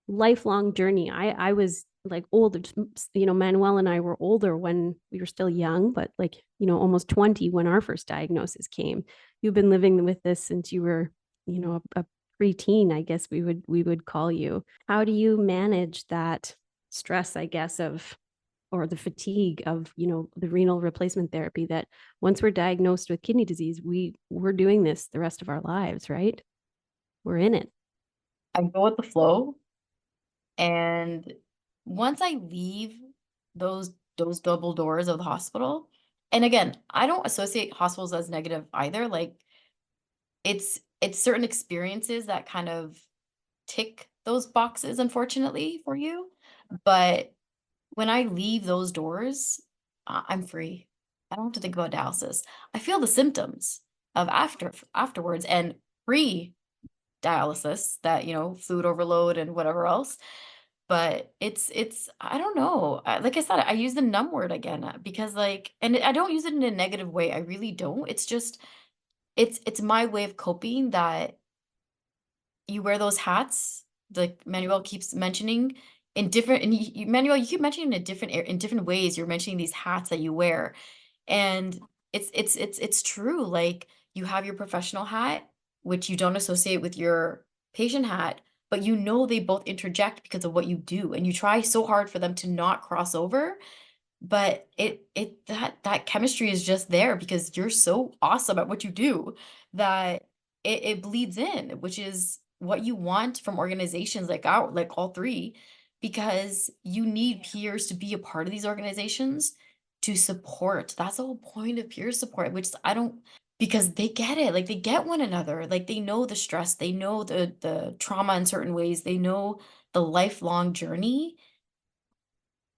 lifelong journey? I was like older, you know, Manuel and I were older when we were still young, but like, you know, almost 20 when our first diagnosis came. You've been living with this since you were, you know, a preteen, I guess we would call you. How do you manage that stress, I guess, of or the fatigue of, you know, the renal replacement therapy that once we're diagnosed with kidney disease, we're doing this the rest of our lives, right? We're in it. I go with the flow, and once I leave those double doors of the hospital, and again, I don't associate hospitals as negative either. Like it's certain experiences that kind of tick those boxes, unfortunately for you. But when I leave those doors, I'm free. I don't have to think about dialysis. I feel the symptoms of afterwards and pre dialysis, that, you know, fluid overload and whatever else. But it's I don't know. Like I said, I use the numb word again, because like, and I don't use it in a negative way. I really don't. It's just it's my way of coping, that you wear those hats, like Manuel keeps mentioning, in different, and Manuel, you keep mentioning in in different ways. You're mentioning these hats that you wear, and it's true. Like you have your professional hat, which you don't associate with your patient hat, but you know they both interject because of what you do, and you try so hard for them to not cross over. But that chemistry is just there because you're so awesome at what you do, that it bleeds in, which is what you want from organizations like our like all three. because you need peers to be a part of these organizations to support. That's the whole point of peer support, which I don't, because they get it, like they get one another, like they know the stress, they know the trauma in certain ways, they know the lifelong journey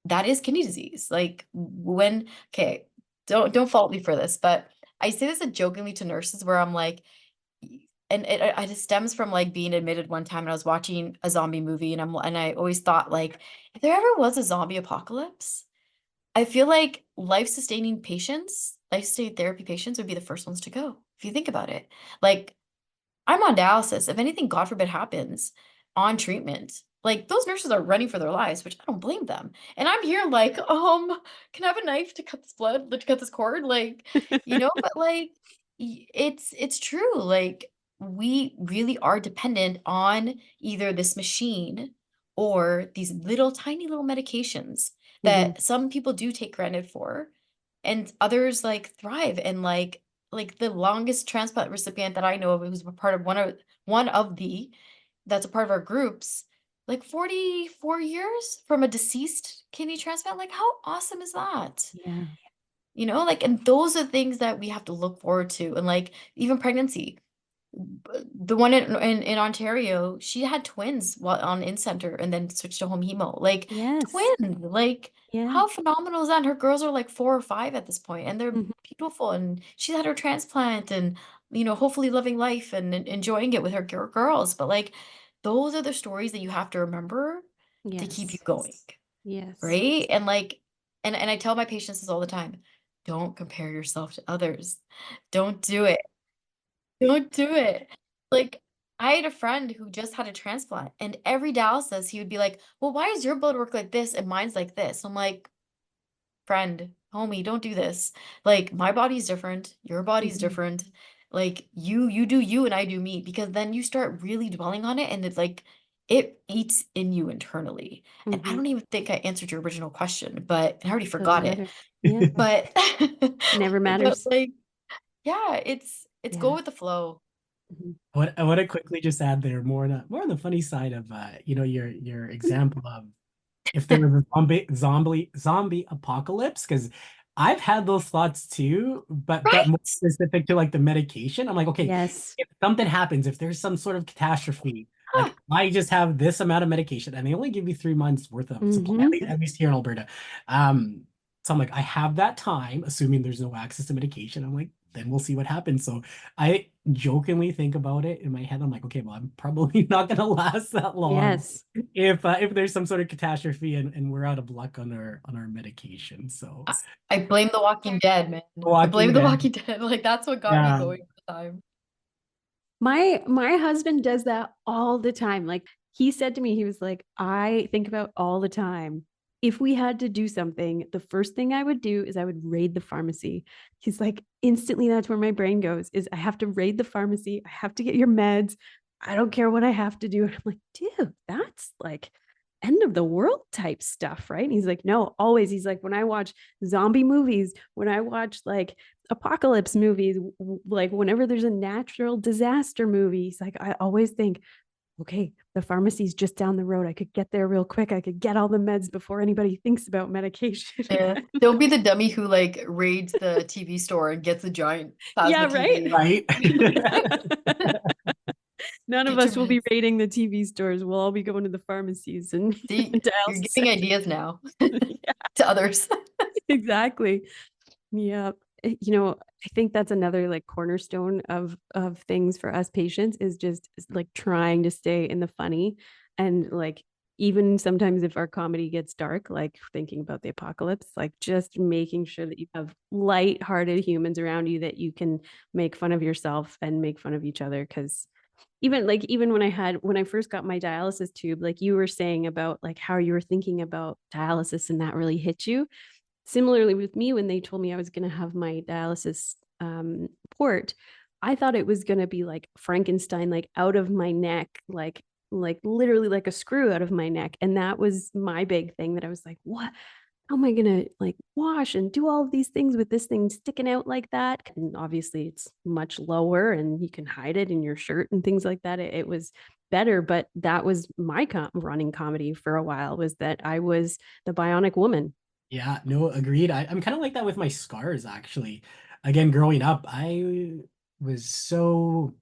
that is kidney disease. Like when, okay, don't fault me for this, but I say this jokingly to nurses where I'm like, and it just stems from like being admitted one time and I was watching a zombie movie and I always thought like, if there ever was a zombie apocalypse, I feel like life-sustaining patients, life-sustaining therapy patients would be the first ones to go. If you think about it, like I'm on dialysis. If anything, God forbid, happens on treatment, like those nurses are running for their lives, which I don't blame them. And I'm here like, can I have a knife to cut this blood, to cut this cord? Like, but like it's true. Like we really are dependent on either this machine or these little tiny little medications that some people do take granted for, and others like thrive and like the longest transplant recipient that I know of who's a part of one of the that's a part of our groups, like 44 years from a deceased kidney transplant. Like how awesome is that? Yeah. Like, and those are things that we have to look forward to. And like even pregnancy. The one in Ontario, she had twins while on in-center and then switched to home hemo. Like Yes. twins, like Yeah. how phenomenal is that? And her girls are like 4 or 5 at this point, and they're Mhm. beautiful. And she's had her transplant, and hopefully living life and enjoying it with her girls. But like, those are the stories that you have to remember to keep you Yes. going, Yes. right? And like, and I tell my patients this all the time: don't compare yourself to others. Don't do it. Don't do it. Like, I had a friend who just had a transplant, and every dialysis, he would be like, "Well, why is your blood work like this and mine's like this?" I'm like, "Friend, homie, don't do this. Like, my body's different, your body's different. Like, you do you and I do me." Because then you start really dwelling on it, and it's like it eats in you internally. And I don't even think I answered your original question, but I already Doesn't forgot it. matter. Yeah. But Never but matters. like, yeah, it's go Yeah. with the flow. Mhm. I want to quickly just add there more on the funny side of your example of if there was a zombie apocalypse, because I've had those thoughts too, but more Right? specific to like the medication. I'm like, okay, Yes. if something happens, if there's some sort of catastrophe, Huh. like I just have this amount of medication and they only give you 3 months worth of supply, at least here in Alberta. So I'm like, I have that time, assuming there's no access to medication. I'm like, then we'll see what happens. So I jokingly think about it in my head. I'm like, okay, well, I'm probably not gonna last that long Yes. if there's some sort of catastrophe and we're out of luck on our medication. So I blame The Walking Dead, man. I Walking blame The Dead, Walking Dead. Like that's what got me yeah. going at the time. My husband does that all the time. Like he said to me, he was like, I think about all the time. If we had to do something, the first thing I would do is I would raid the pharmacy. He's like, instantly, that's where my brain goes, is I have to raid the pharmacy. I have to get your meds. I don't care what I have to do. And I'm like, dude, that's like end of the world type stuff, right? And he's like, no, always. He's like, when I watch zombie movies, when I watch like apocalypse movies, like whenever there's a natural disaster movie, he's like, I always think, okay, the pharmacy's just down the road. I could get there real quick. I could get all the meds before anybody thinks about medication. Yeah. Don't be the dummy who like raids the TV store and gets the giant plasma Yeah, right? TV. Right. None of Get your us will be meds. raiding the TV stores. We'll all be going to the pharmacies and See, you're dialysis giving centers. ideas now Yeah, to others. exactly. Yeah. I think that's another like cornerstone of things for us patients is just like trying to stay in the funny, and like even sometimes if our comedy gets dark, like thinking about the apocalypse, like just making sure that you have light-hearted humans around you that you can make fun of yourself and make fun of each other. Because even when I first got my dialysis tube, like you were saying about like how you were thinking about dialysis and that really hit you. Similarly with me, when they told me I was going to have my dialysis port, I thought it was going to be like Frankenstein, like out of my neck, like literally like a screw out of my neck. And that was my big thing, that I was like, what? How am I going to like wash and do all of these things with this thing sticking out like that? And obviously it's much lower and you can hide it in your shirt and things like that. It was better, but that was my running comedy for a while, was that I was the bionic woman. Yeah, no, agreed. I'm kind of like that with my scars, actually. Again, growing up, I was so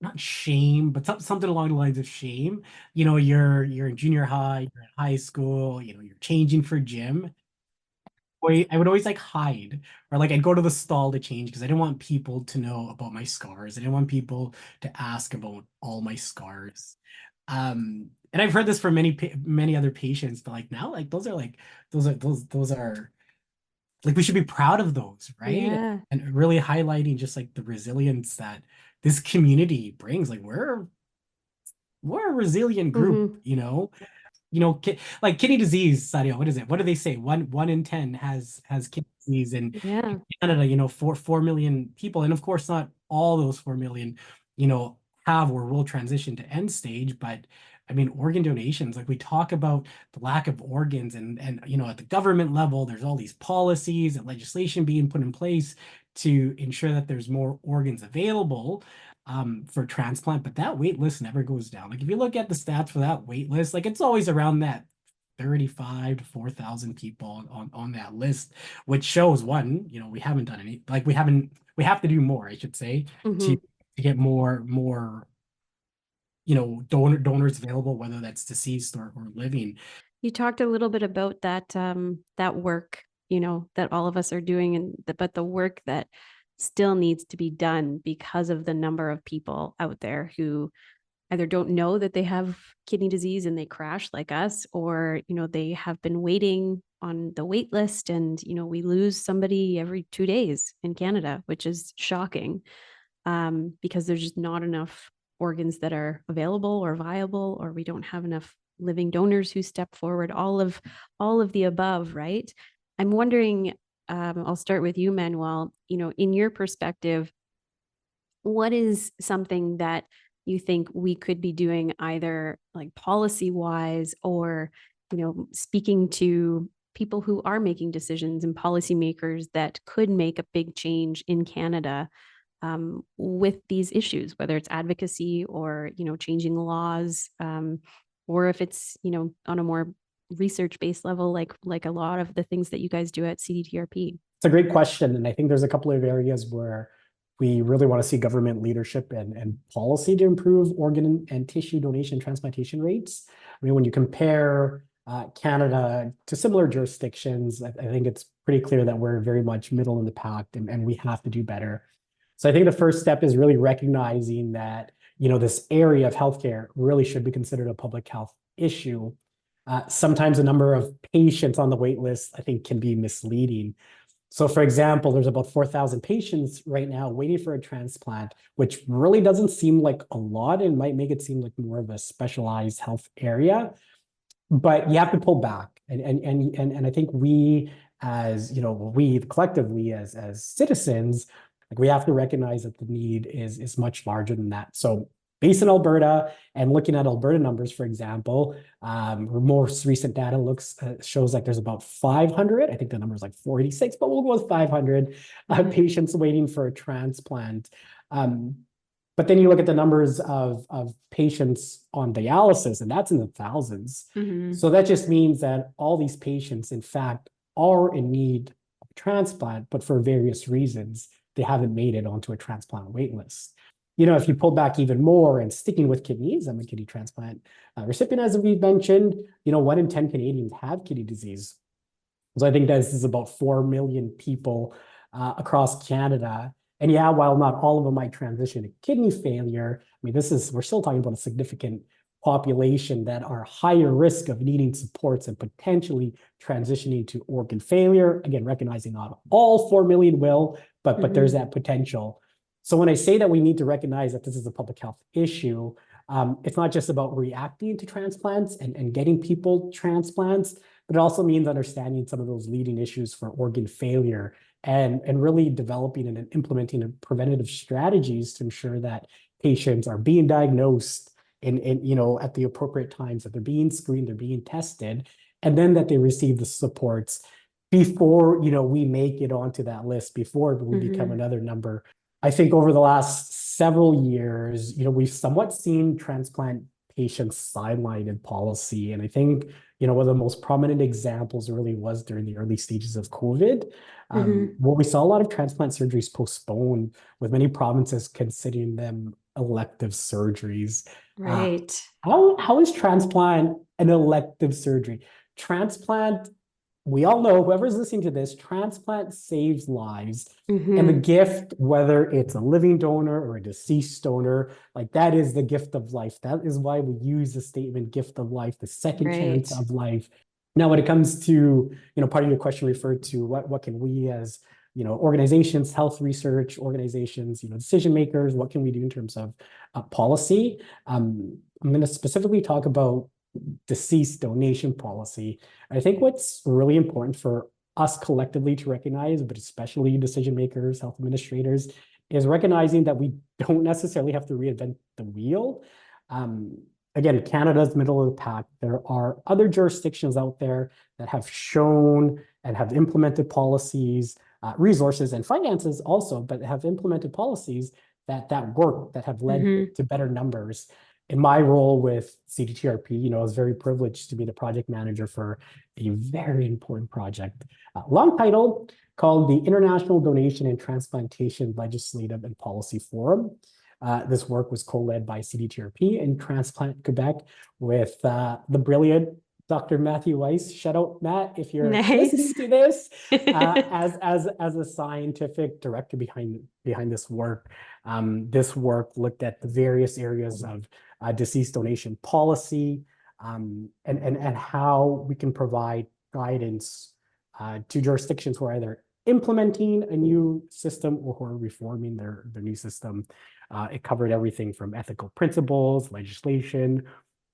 not shame, but something along the lines of shame. You're in junior high, you're in high school, you're changing for gym. I would always like hide, or like I'd go to the stall to change because I didn't want people to know about my scars. I didn't want people to ask about all my scars. And I've heard this from many other patients, but like now, like those are like we should be proud of those, right? Yeah. And really highlighting just like the resilience that this community brings. Like we're a resilient group, Mhm. like kidney disease, Sadio, what is it? What do they say? One in 10 has kidney disease in Yeah. Canada, 4 million people. And of course, not all those 4 million, have or will transition to end stage, but I mean, organ donations, like we talk about the lack of organs and at the government level, there's all these policies and legislation being put in place to ensure that there's more organs available for transplant, but that wait list never goes down. Like if you look at the stats for that wait list, like it's always around that 35 to 4,000 people on that list, which shows one, we haven't done any, like we have to do more, I should say, to Mhm. get more donors available, whether that's deceased or living. You talked a little bit about that work, that all of us are doing, but the work that still needs to be done because of the number of people out there who either don't know that they have kidney disease and they crash like us, or they have been waiting on the wait list, and we lose somebody every 2 days in Canada, which is shocking, because there's just not enough organs that are available or viable, or we don't have enough living donors who step forward, all of the above, right? I'm wondering, I'll start with you, Manuel, in your perspective, what is something that you think we could be doing, either like policy wise, or speaking to people who are making decisions and policymakers, that could make a big change in Canada, with these issues, whether it's advocacy or changing laws, or if it's on a more research-based level, like a lot of the things that you guys do at CDTRP. It's a great question. And I think there's a couple of areas where we really want to see government leadership and policy to improve organ and tissue donation transplantation rates. I mean, when you compare Canada to similar jurisdictions, I think it's pretty clear that we're very much middle in the pack, and we have to do better. So I think the first step is really recognizing that, this area of healthcare really should be considered a public health issue. Sometimes the number of patients on the wait list, I think, can be misleading. So for example, there's about 4,000 patients right now waiting for a transplant, which really doesn't seem like a lot and might make it seem like more of a specialized health area. But you have to pull back. And I think we, as we collectively as citizens, like we have to recognize that the need is much larger than that. So based in Alberta, and looking at Alberta numbers, for example, most recent data shows like there's about 500. I think the number is like 486, but we'll go with 500 patients waiting for a transplant. But then you look at the numbers of patients on dialysis, and that's in the thousands. Mm-hmm. So that just means that all these patients, in fact, are in need of transplant, but for various reasons, they haven't made it onto a transplant wait list. If you pull back even more and sticking with kidneys, I'm a kidney transplant recipient, as we've mentioned, 1 in 10 Canadians have kidney disease. So I think this is about 4 million people across Canada. And yeah, while not all of them might transition to kidney failure, I mean, we're still talking about a significant population that are higher risk of needing supports and potentially transitioning to organ failure. Again, recognizing not all 4 million will, but there's that potential. So when I say that we need to recognize that this is a public health issue, it's not just about reacting to transplants and getting people transplants, but it also means understanding some of those leading issues for organ failure and really developing and implementing preventative strategies to ensure that patients are being diagnosed at the appropriate times, that they're being screened, they're being tested, and then that they receive the supports before we make it onto that list, before we become another number. I think over the last several years, we've somewhat seen transplant patients sidelined in policy. And I think, one of the most prominent examples really was during the early stages of COVID, where we saw a lot of transplant surgeries postponed, with many provinces considering them elective surgeries. Right. How is transplant an elective surgery? Transplant, we all know, whoever's listening to this, transplant saves lives. And the gift, whether it's a living donor or a deceased donor, like that is the gift of life. That is why we use the statement gift of life, the second chance Right. of life. Now, when it comes to, part of your question referred to what can we as, organizations, health research organizations, decision makers, what can we do in terms of policy? I'm going to specifically talk about deceased donation policy. I think what's really important for us collectively to recognize, but especially decision makers, health administrators, is recognizing that we don't necessarily have to reinvent the wheel. Again, Canada's middle of the pack. There are other jurisdictions out there that have shown and have implemented policies, resources and finances also, but have implemented policies that work, that have led to better numbers. In my role with CDTRP, I was very privileged to be the project manager for a very important project, long title, called the International Donation and Transplantation Legislative and Policy Forum. This work was co-led by CDTRP and Transplant Quebec with the brilliant Dr. Matthew Weiss. Shout out, Matt, if you're listening to this, as a scientific director behind this work. This work looked at the various areas of deceased donation policy, and how we can provide guidance to jurisdictions who are either implementing a new system or who are reforming their new system. It covered everything from ethical principles, legislation,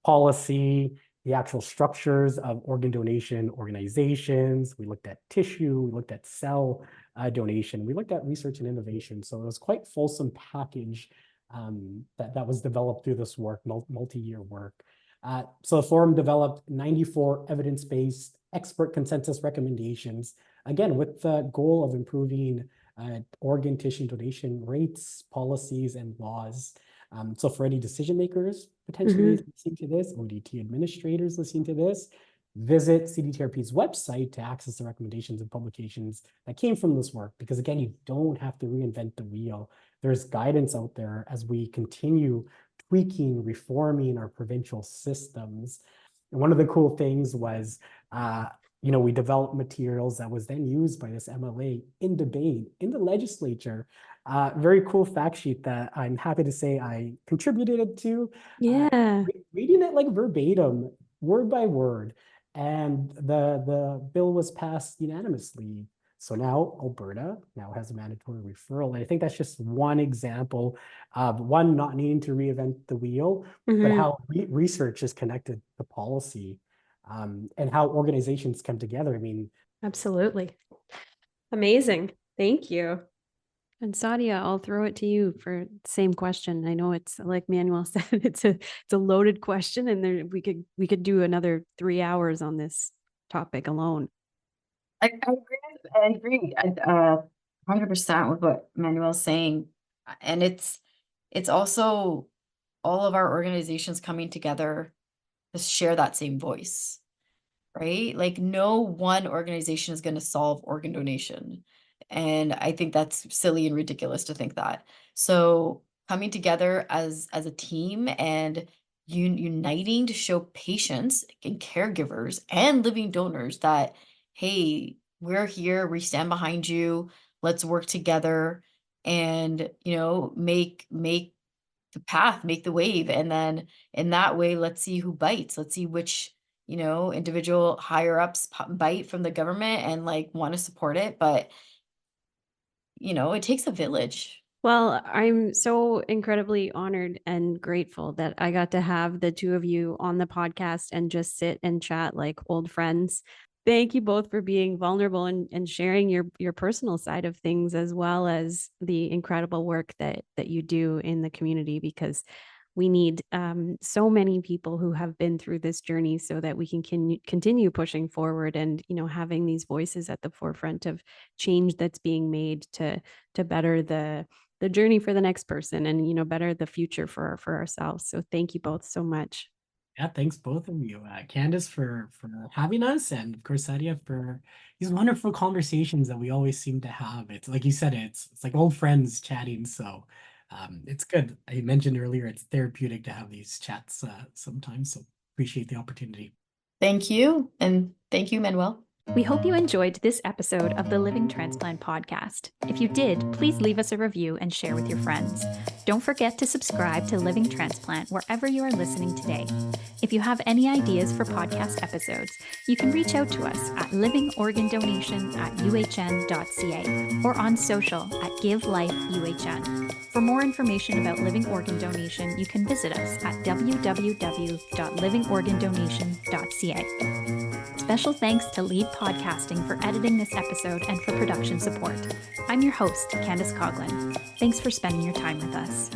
policy, the actual structures of organ donation organizations. We looked at tissue, we looked at cell donation, we looked at research and innovation. So it was quite fulsome package that was developed through this work, multi-year work. So the forum developed 94 evidence-based expert consensus recommendations, again, with the goal of improving organ tissue donation rates, policies, and laws. So for any decision makers potentially listening to this, ODT administrators listening to this, visit CDTRP's website to access the recommendations and publications that came from this work. Because again, you don't have to reinvent the wheel. There's guidance out there as we continue tweaking, reforming our provincial systems. And one of the cool things was, we developed materials that was then used by this MLA in debate in the legislature. Very cool fact sheet that I'm happy to say I contributed to. Yeah. Reading it like verbatim, word by word. And the bill was passed unanimously. So now Alberta now has a mandatory referral. And I think that's just one example of one, not needing to reinvent the wheel, but how research is connected to policy, and how organizations come together. I mean, Absolutely. Amazing. Thank you. And Sadia, I'll throw it to you for the same question. I know it's like Manuel said, it's a loaded question, and we could do another 3 hours on this topic alone. I agree. 100% with what Manuel's saying. And it's also all of our organizations coming together to share that same voice, right? Like no one organization is going to solve organ donation. And I think that's silly and ridiculous to think that. So coming together as a team and uniting to show patients and caregivers and living donors that, hey, we're here, we stand behind you, let's work together and, make the path, make the wave. And then in that way, let's see who bites. Let's see which, individual higher ups bite from the government and want to support it. But, it takes a village. Well, I'm so incredibly honored and grateful that I got to have the two of you on the podcast and just sit and chat like old friends. Thank you both for being vulnerable and sharing your personal side of things, as well as the incredible work that you do in the community, because we need so many people who have been through this journey so that we can continue pushing forward and, having these voices at the forefront of change that's being made to better the the journey for the next person and, you know, better the future for ourselves. So thank you both so much. Yeah, thanks both of you, Candace for having us, and of course Sadia for these wonderful conversations that we always seem to have. It's like you said, it's like old friends chatting. So it's good. I mentioned earlier, it's therapeutic to have these chats sometimes. So appreciate the opportunity. Thank you. And thank you, Manuel. We hope you enjoyed this episode of the Living Transplant podcast. If you did, please leave us a review and share with your friends. Don't forget to subscribe to Living Transplant wherever you are listening today. If you have any ideas for podcast episodes, you can reach out to us at livingorgandonation@uhn.ca or on social at GiveLifeUHN. For more information about living organ donation, you can visit us at www.livingorgandonation.ca. Special thanks to Lead Podcasting for editing this episode and for production support. I'm your host, Candace Coughlin. Thanks for spending your time with us.